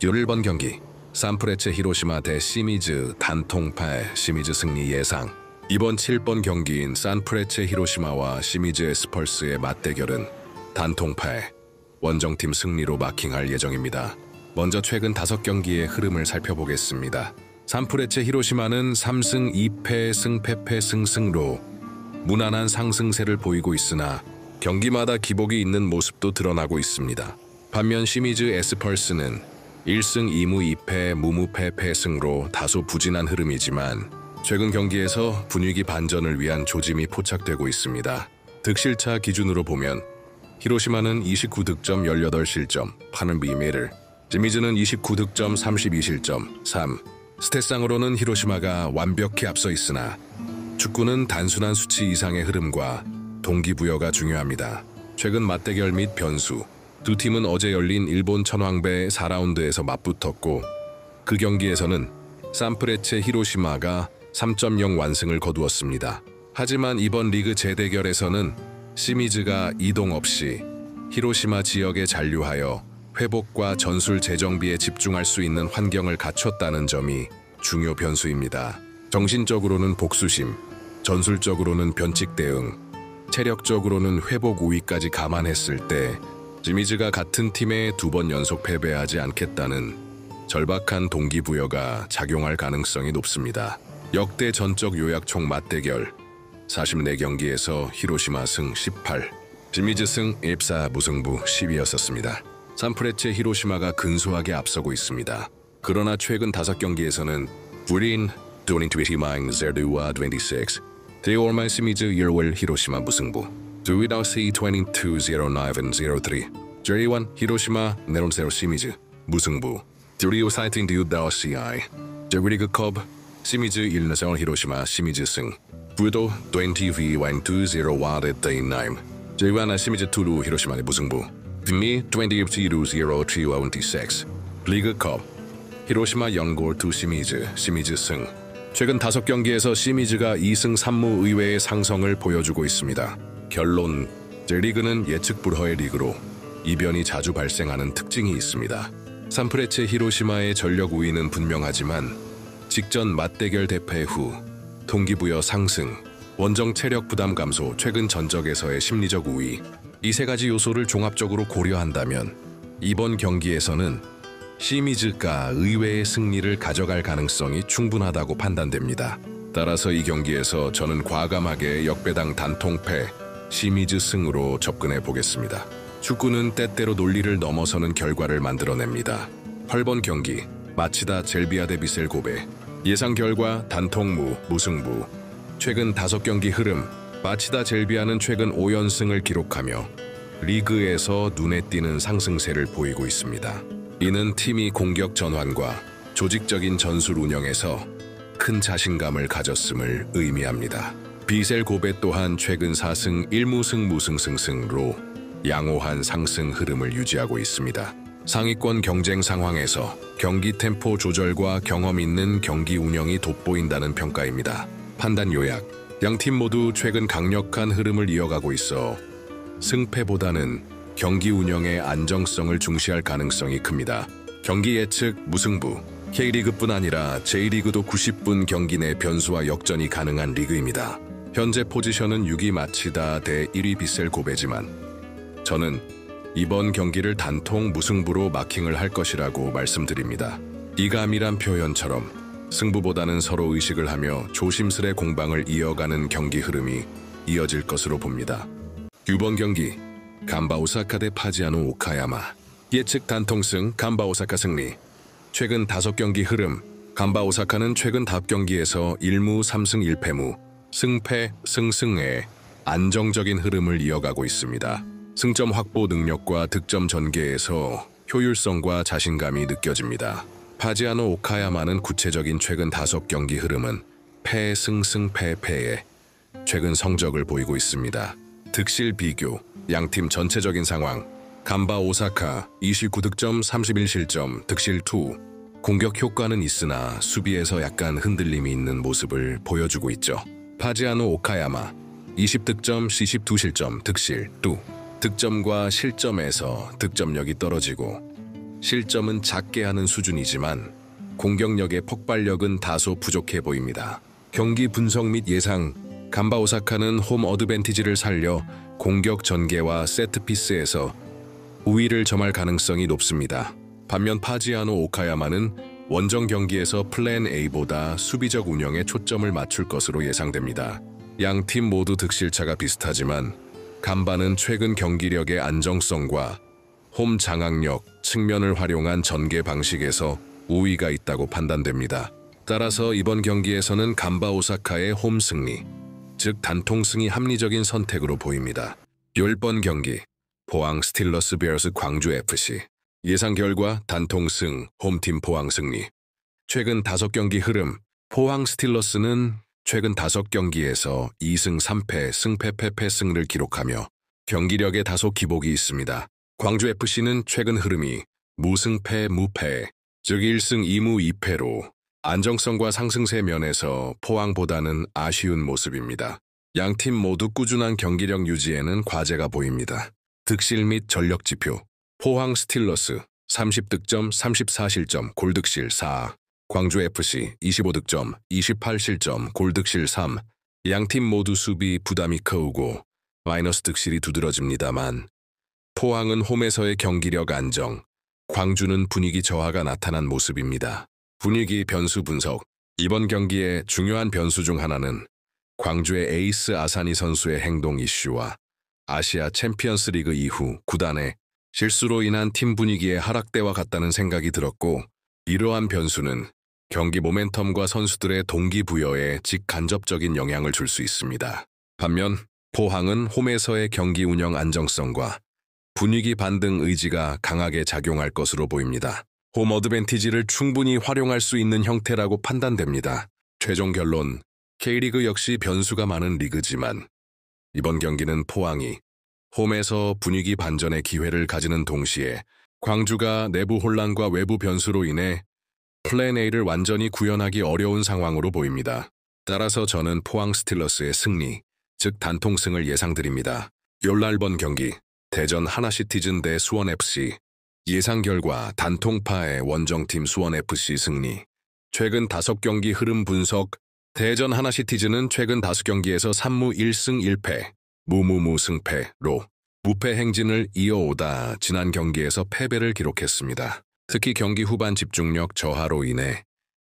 11번 경기 산프레체 히로시마 대 시미즈 단통패 시미즈 승리 예상. 이번 7번 경기인 산프레체 히로시마와 시미즈 에스펄스의 맞대결은 단통패 원정팀 승리로 마킹할 예정입니다. 먼저 최근 5경기의 흐름을 살펴보겠습니다. 산프레체 히로시마는 3승 2패 승패패 승승로 무난한 상승세를 보이고 있으나 경기마다 기복이 있는 모습도 드러나고 있습니다. 반면 시미즈 에스펄스는 1승 2무 2패 무무패 패승로 다소 부진한 흐름이지만 최근 경기에서 분위기 반전을 위한 조짐이 포착되고 있습니다. 득실차 기준으로 보면 히로시마는 29득점 18실점 8mm, 시미즈는 29득점 32실점 3. 스탯상으로는 히로시마가 완벽히 앞서 있으나 축구는 단순한 수치 이상의 흐름과 동기부여가 중요합니다. 최근 맞대결 및 변수, 두 팀은 어제 열린 일본 천황배 4라운드에서 맞붙었고 그 경기에서는 산프레체 히로시마가 3.0 완승을 거두었습니다. 하지만 이번 리그 재대결에서는 시미즈가 이동 없이 히로시마 지역에 잔류하여 회복과 전술 재정비에 집중할 수 있는 환경을 갖췄다는 점이 중요 변수입니다. 정신적으로는 복수심, 전술적으로는 변칙 대응, 체력적으로는 회복 우위까지 감안했을 때 시미즈가 같은 팀에 2번 연속 패배하지 않겠다는 절박한 동기부여가 작용할 가능성이 높습니다. 역대 전적 요약 총 맞대결 44경기에서 히로시마 승 18, 시미즈 승 14, 무승부 10이었습니다. 산프레체 히로시마가 근소하게 앞서고 있습니다. 그러나 최근 5경기에서는 우린 20-29, 0-26, 대올만 시미즈 1월 히로시마 무승부 2-C 22-09-03, J1 히로시마 0-0 시미즈 무승부 2-5-2-CI, 제리그컵 시미즈 1-0 히로시마 시미즈 승 부도 20-2-20-9, J1 시미즈 2 히로시마 무승부 미 20-2-0-26, 리그컵 히로시마 연골 2 시미즈 승. 최근 5경기에서 시미즈가 2승 3무 의외의 상성을 보여주고 있습니다. 결론, J리그는 예측 불허의 리그로 이변이 자주 발생하는 특징이 있습니다. 산프레체 히로시마의 전력 우위는 분명하지만 직전 맞대결 대패 후 동기부여 상승, 원정 체력 부담 감소, 최근 전적에서의 심리적 우위, 이 3가지 요소를 종합적으로 고려한다면 이번 경기에서는 시미즈가 의외의 승리를 가져갈 가능성이 충분하다고 판단됩니다. 따라서 이 경기에서 저는 과감하게 역배당 단통패 시미즈 승으로 접근해 보겠습니다. 축구는 때때로 논리를 넘어서는 결과를 만들어냅니다. 8번 경기 마치다 젤비아 대 비셀 고베. 예상 결과 단통무 무승부. 최근 5경기 흐름, 마치다 젤비아는 최근 5연승을 기록하며 리그에서 눈에 띄는 상승세를 보이고 있습니다. 이는 팀이 공격 전환과 조직적인 전술 운영에서 큰 자신감을 가졌음을 의미합니다. 비셀 고베 또한 최근 4승 1무승 무승승승로 양호한 상승 흐름을 유지하고 있습니다. 상위권 경쟁 상황에서 경기 템포 조절과 경험 있는 경기 운영이 돋보인다는 평가입니다. 판단 요약, 양팀 모두 최근 강력한 흐름을 이어가고 있어 승패보다는 경기 운영의 안정성을 중시할 가능성이 큽니다. 경기 예측 무승부. K리그뿐 아니라 J리그도 90분 경기 내 변수와 역전이 가능한 리그입니다. 현재 포지션은 6위 마치다 대 1위 비셀 고베지만 저는 이번 경기를 단통 무승부로 마킹을 할 것이라고 말씀드립니다. 이감이란 표현처럼 승부보다는 서로 의식을 하며 조심스레 공방을 이어가는 경기 흐름이 이어질 것으로 봅니다. 6번 경기 간바 오사카 대 파지아노 오카야마. 예측 단통승 간바 오사카 승리. 최근 5경기 흐름, 간바 오사카는 최근 5경기에서 1무 3승 1패무, 승패 승승의 안정적인 흐름을 이어가고 있습니다. 승점 확보 능력과 득점 전개에서 효율성과 자신감이 느껴집니다. 파지아노 오카야마는 구체적인 최근 5경기 흐름은 패 승승 패패에 최근 성적을 보이고 있습니다. 득실 비교, 양팀 전체적인 상황, 간바 오사카 29득점 31실점 득실 2. 공격 효과는 있으나 수비에서 약간 흔들림이 있는 모습을 보여주고 있죠. 파지아노 오카야마 20득점 72실점 득실 2. 득점과 실점에서 득점력이 떨어지고 실점은 작게 하는 수준이지만 공격력의 폭발력은 다소 부족해 보입니다. 경기 분석 및 예상, 간바 오사카는 홈 어드밴티지를 살려 공격 전개와 세트피스에서 우위를 점할 가능성이 높습니다. 반면 파지아노 오카야마는 원정 경기에서 플랜 A보다 수비적 운영에 초점을 맞출 것으로 예상됩니다. 양 팀 모두 득실차가 비슷하지만 간바는 최근 경기력의 안정성과 홈 장악력 측면을 활용한 전개 방식에서 우위가 있다고 판단됩니다. 따라서 이번 경기에서는 간바 오사카의 홈 승리, 즉 단통승이 합리적인 선택으로 보입니다. 10번 경기, 포항 스틸러스 베어스 광주 FC. 예상 결과 단통승, 홈팀 포항 승리. 최근 5경기 흐름, 포항 스틸러스는 최근 5경기에서 2승 3패, 승패 패패 승을 기록하며 경기력에 다소 기복이 있습니다. 광주 FC는 최근 흐름이 무승패 무패, 즉 1승 2무 2패로 안정성과 상승세 면에서 포항보다는 아쉬운 모습입니다. 양팀 모두 꾸준한 경기력 유지에는 과제가 보입니다. 득실 및 전력 지표. 포항 스틸러스 30득점 34실점 골득실 4, 광주 FC 25득점 28실점 골득실 3. 양팀 모두 수비 부담이 크고 마이너스 득실이 두드러집니다만 포항은 홈에서의 경기력 안정, 광주는 분위기 저하가 나타난 모습입니다. 분위기 변수 분석. 이번 경기의 중요한 변수 중 하나는 광주의 에이스 아사니 선수의 행동 이슈와 아시아 챔피언스 리그 이후 구단의 실수로 인한 팀 분위기의 하락대와 같다는 생각이 들었고, 이러한 변수는 경기 모멘텀과 선수들의 동기부여에 직간접적인 영향을 줄 수 있습니다. 반면 포항은 홈에서의 경기 운영 안정성과 분위기 반등 의지가 강하게 작용할 것으로 보입니다. 홈 어드밴티지를 충분히 활용할 수 있는 형태라고 판단됩니다. 최종 결론, K리그 역시 변수가 많은 리그지만 이번 경기는 포항이 홈에서 분위기 반전의 기회를 가지는 동시에 광주가 내부 혼란과 외부 변수로 인해 플랜 A를 완전히 구현하기 어려운 상황으로 보입니다. 따라서 저는 포항 스틸러스의 승리, 즉 단통승을 예상드립니다. 11번 경기, 대전 하나시티즌 대 수원FC. 예상 결과 단통파의 원정팀 수원FC 승리. 최근 5경기 흐름 분석. 대전 하나시티즌은 최근 5경기에서 3무 1승 1패, 무무무 승패로 무패 행진을 이어오다 지난 경기에서 패배를 기록했습니다. 특히 경기 후반 집중력 저하로 인해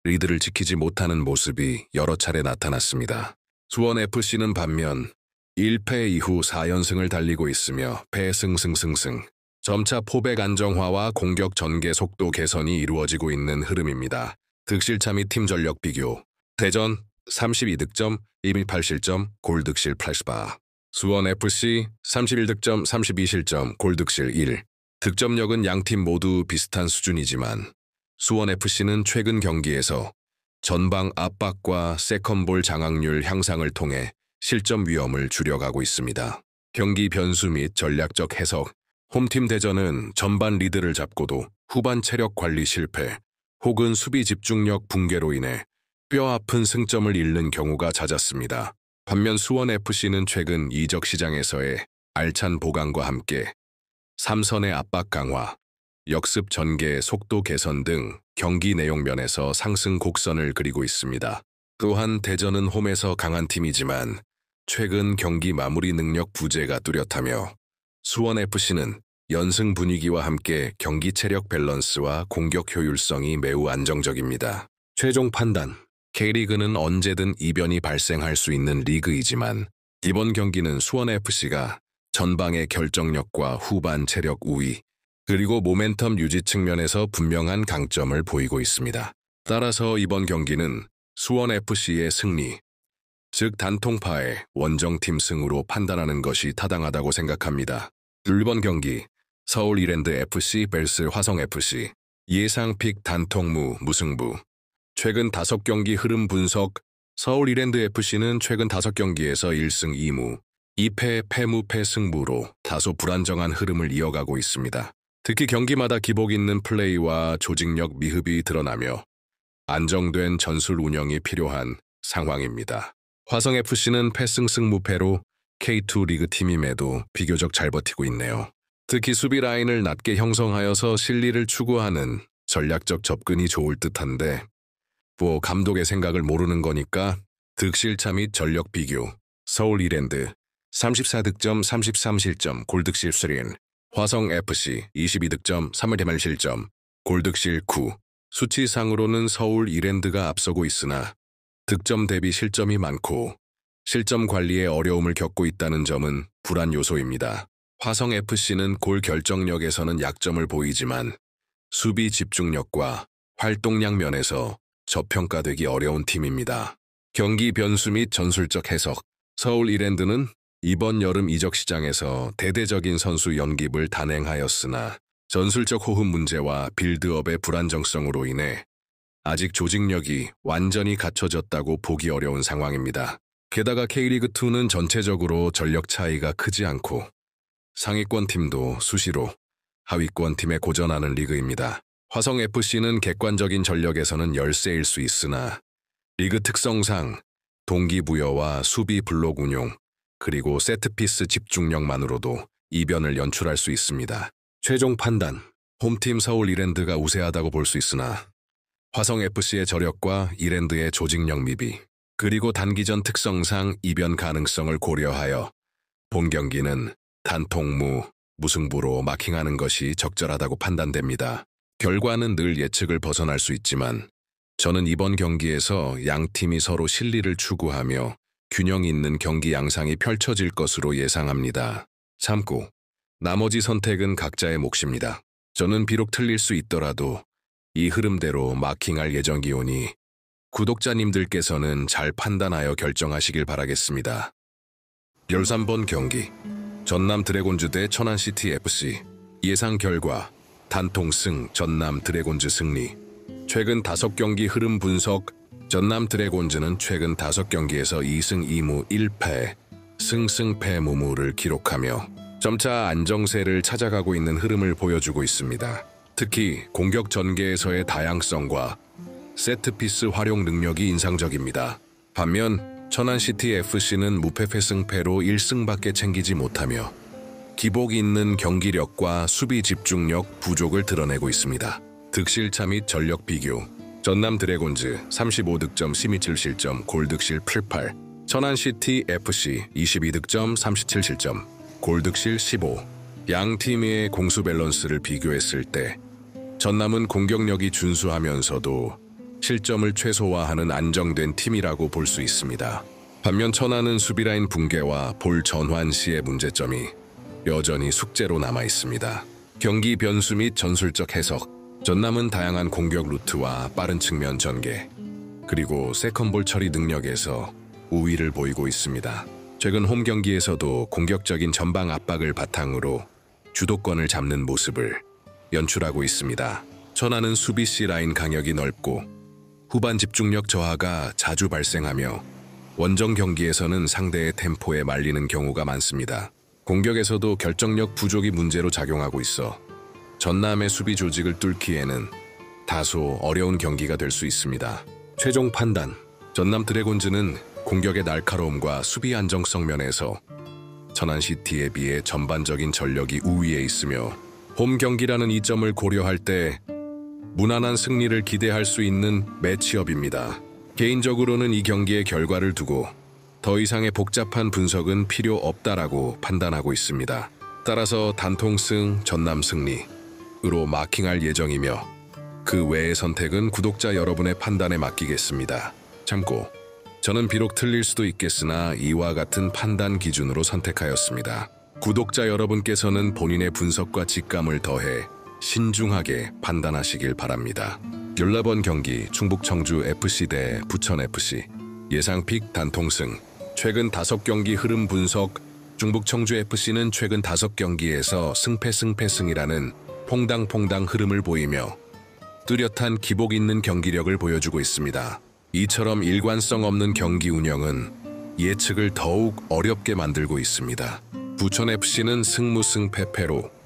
리드를 지키지 못하는 모습이 여러 차례 나타났습니다. 수원FC는 반면 1패 이후 4연승을 달리고 있으며 패승승승승, 점차 포백 안정화와 공격 전개 속도 개선이 이루어지고 있는 흐름입니다. 득실차 및 팀 전력 비교. 대전 32득점 28실점 골득실 80바. 수원FC 31득점 32실점 골득실 1. 득점력은 양팀 모두 비슷한 수준이지만 수원FC는 최근 경기에서 전방 압박과 세컨볼 장악률 향상을 통해 실점 위험을 줄여가고 있습니다. 경기 변수 및 전략적 해석. 홈팀 대전은 전반 리드를 잡고도 후반 체력 관리 실패 혹은 수비 집중력 붕괴로 인해 뼈아픈 승점을 잃는 경우가 잦았습니다. 반면 수원FC는 최근 이적 시장에서의 알찬 보강과 함께 3선의 압박 강화, 역습 전개 속도 개선 등 경기 내용 면에서 상승 곡선을 그리고 있습니다. 또한 대전은 홈에서 강한 팀이지만 최근 경기 마무리 능력 부재가 뚜렷하며 수원FC는 연승 분위기와 함께 경기 체력 밸런스와 공격 효율성이 매우 안정적입니다. 최종 판단. K리그는 언제든 이변이 발생할 수 있는 리그이지만 이번 경기는 수원FC가 전방의 결정력과 후반 체력 우위, 그리고 모멘텀 유지 측면에서 분명한 강점을 보이고 있습니다. 따라서 이번 경기는 수원FC의 승리, 즉 단통파의 원정팀 승으로 판단하는 것이 타당하다고 생각합니다. 1번 경기, 서울 이랜드FC vs 화성FC. 예상 픽 단통무 무승부. 최근 5경기 흐름 분석. 서울 이랜드FC는 최근 5경기에서 1승 2무, 2패 패무패 승부로 다소 불안정한 흐름을 이어가고 있습니다. 특히 경기마다 기복 있는 플레이와 조직력 미흡이 드러나며 안정된 전술 운영이 필요한 상황입니다. 화성FC는 패승 승무패로 K2 리그 팀임에도 비교적 잘 버티고 있네요. 특히 수비 라인을 낮게 형성하여서 실리를 추구하는 전략적 접근이 좋을 듯한데 뭐 감독의 생각을 모르는 거니까 득실차 및 전력 비교. 서울 이랜드 34득점 33실점 골득실 3인 화성FC 22득점 3회 실점 골득실 9. 수치상으로는 서울 이랜드가 앞서고 있으나 득점 대비 실점이 많고 실점 관리에 어려움을 겪고 있다는 점은 불안 요소입니다. 화성FC는 골 결정력에서는 약점을 보이지만 수비 집중력과 활동량 면에서 저평가되기 어려운 팀입니다. 경기 변수 및 전술적 해석. 서울 이랜드는 이번 여름 이적 시장에서 대대적인 선수 영입을 단행하였으나 전술적 호흡 문제와 빌드업의 불안정성으로 인해 아직 조직력이 완전히 갖춰졌다고 보기 어려운 상황입니다. 게다가 K리그2는 전체적으로 전력 차이가 크지 않고 상위권 팀도 수시로 하위권 팀에 고전하는 리그입니다. 화성FC는 객관적인 전력에서는 열세일 수 있으나 리그 특성상 동기부여와 수비 블록 운용, 그리고 세트피스 집중력만으로도 이변을 연출할 수 있습니다. 최종 판단, 홈팀 서울 이랜드가 우세하다고 볼 수 있으나 화성FC의 저력과 이랜드의 조직력 미비, 그리고 단기전 특성상 이변 가능성을 고려하여 본 경기는 단통무, 무승부로 마킹하는 것이 적절하다고 판단됩니다. 결과는 늘 예측을 벗어날 수 있지만 저는 이번 경기에서 양 팀이 서로 실리를 추구하며 균형 있는 경기 양상이 펼쳐질 것으로 예상합니다. 참고, 나머지 선택은 각자의 몫입니다. 저는 비록 틀릴 수 있더라도 이 흐름대로 마킹할 예정이오니 구독자님들께서는 잘 판단하여 결정하시길 바라겠습니다. 13번 경기, 전남 드래곤즈 대 천안시티FC. 예상 결과, 단통승 전남 드래곤즈 승리. 최근 5경기 흐름 분석. 전남 드래곤즈는 최근 5경기에서 2승 2무 1패, 승승패 무무를 기록하며 점차 안정세를 찾아가고 있는 흐름을 보여주고 있습니다. 특히 공격 전개에서의 다양성과 세트피스 활용 능력이 인상적입니다. 반면 천안시티FC는 무패 패승패로 1승밖에 챙기지 못하며 기복 있는 경기력과 수비 집중력 부족을 드러내고 있습니다. 득실차 및 전력 비교. 전남 드래곤즈 35득점 12실점 골득실 88, 천안시티FC 22득점 37실점 골득실 15. 양 팀의 공수 밸런스를 비교했을 때 전남은 공격력이 준수하면서도 실점을 최소화하는 안정된 팀이라고 볼 수 있습니다. 반면 천안은 수비라인 붕괴와 볼 전환 시의 문제점이 여전히 숙제로 남아 있습니다. 경기 변수 및 전술적 해석. 전남은 다양한 공격 루트와 빠른 측면 전개, 그리고 세컨볼 처리 능력에서 우위를 보이고 있습니다. 최근 홈 경기에서도 공격적인 전방 압박을 바탕으로 주도권을 잡는 모습을 연출하고 있습니다. 천안은 수비 C 라인 강역이 넓고 후반 집중력 저하가 자주 발생하며 원정 경기에서는 상대의 템포에 말리는 경우가 많습니다. 공격에서도 결정력 부족이 문제로 작용하고 있어 전남의 수비 조직을 뚫기에는 다소 어려운 경기가 될 수 있습니다. 최종 판단, 전남 드래곤즈는 공격의 날카로움과 수비 안정성 면에서 천안시티에 비해 전반적인 전력이 우위에 있으며 홈 경기라는 이점을 고려할 때 무난한 승리를 기대할 수 있는 매치업입니다. 개인적으로는 이 경기의 결과를 두고 더 이상의 복잡한 분석은 필요 없다라고 판단하고 있습니다. 따라서 단통승 전남 승리으로 마킹할 예정이며 그 외의 선택은 구독자 여러분의 판단에 맡기겠습니다. 참고, 저는 비록 틀릴 수도 있겠으나 이와 같은 판단 기준으로 선택하였습니다. 구독자 여러분께서는 본인의 분석과 직감을 더해 신중하게 판단하시길 바랍니다. 14번 경기 충북 청주FC 대 부천FC. 예상 픽 단통승. 최근 5경기 흐름 분석. 충북 청주FC는 최근 5경기에서 승패승이라는 퐁당퐁당 흐름을 보이며 뚜렷한 기복 있는 경기력을 보여주고 있습니다. 이처럼 일관성 없는 경기 운영은 예측을 더욱 어렵게 만들고 있습니다. 부천FC는 승무승패패로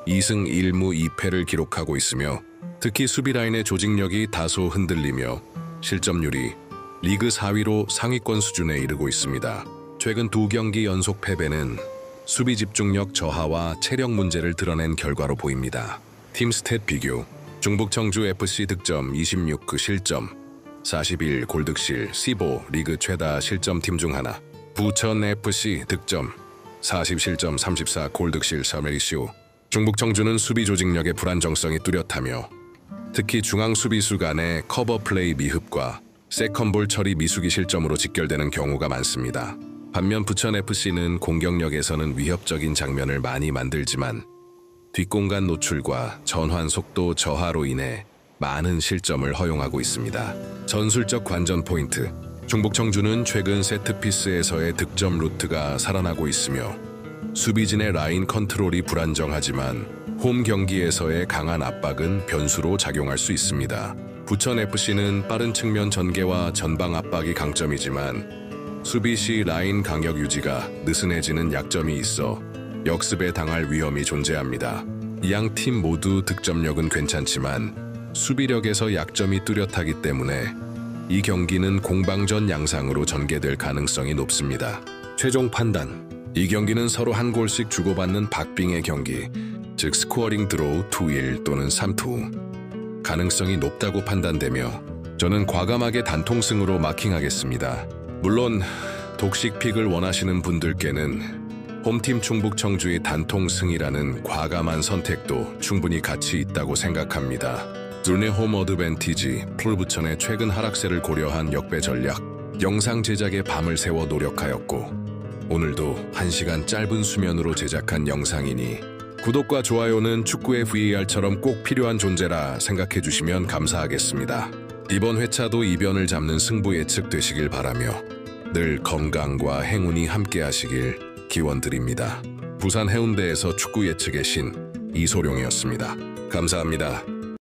2승 1무 2패를 기록하고 있으며 특히 수비라인의 조직력이 다소 흔들리며 실점률이 리그 4위로 상위권 수준에 이르고 있습니다. 최근 2경기 연속 패배는 수비 집중력 저하와 체력 문제를 드러낸 결과로 보입니다. 팀 스탯 비교. 중북 청주 FC 득점 26, 실점 41, 골득실 15, 리그 최다 실점 팀 중 하나. 부천 FC 득점 40, 실점 34, 골득실 3레이시오. 중북 청주는 수비 조직력의 불안정성이 뚜렷하며 특히 중앙 수비수 간의 커버 플레이 미흡과 세컨볼 처리 미숙이 실점으로 직결되는 경우가 많습니다. 반면 부천 FC는 공격력에서는 위협적인 장면을 많이 만들지만 뒷공간 노출과 전환 속도 저하로 인해 많은 실점을 허용하고 있습니다. 전술적 관전 포인트. 중북 청주는 최근 세트피스에서의 득점 루트가 살아나고 있으며 수비진의 라인 컨트롤이 불안정하지만 홈 경기에서의 강한 압박은 변수로 작용할 수 있습니다. 부천 FC는 빠른 측면 전개와 전방 압박이 강점이지만 수비 시 라인 강역 유지가 느슨해지는 약점이 있어 역습에 당할 위험이 존재합니다. 양 팀 모두 득점력은 괜찮지만 수비력에서 약점이 뚜렷하기 때문에 이 경기는 공방전 양상으로 전개될 가능성이 높습니다. 최종 판단. 이 경기는 서로 한 골씩 주고받는 박빙의 경기, 즉 스코어링 드로우 2-1 또는 3-2 가능성이 높다고 판단되며 저는 과감하게 단통승으로 마킹하겠습니다. 물론 독식 픽을 원하시는 분들께는 홈팀 충북 청주의 단통승이라는 과감한 선택도 충분히 가치 있다고 생각합니다. 둘의 홈 어드밴티지, 풀부천의 최근 하락세를 고려한 역배 전략, 영상 제작에 밤을 새워 노력하였고 오늘도 1시간 짧은 수면으로 제작한 영상이니 구독과 좋아요는 축구의 VAR처럼 꼭 필요한 존재라 생각해 주시면 감사하겠습니다. 이번 회차도 이변을 잡는 승부 예측 되시길 바라며 늘 건강과 행운이 함께 하시길 기원드립니다. 부산 해운대에서 축구 예측의 신 이소룡이었습니다. 감사합니다.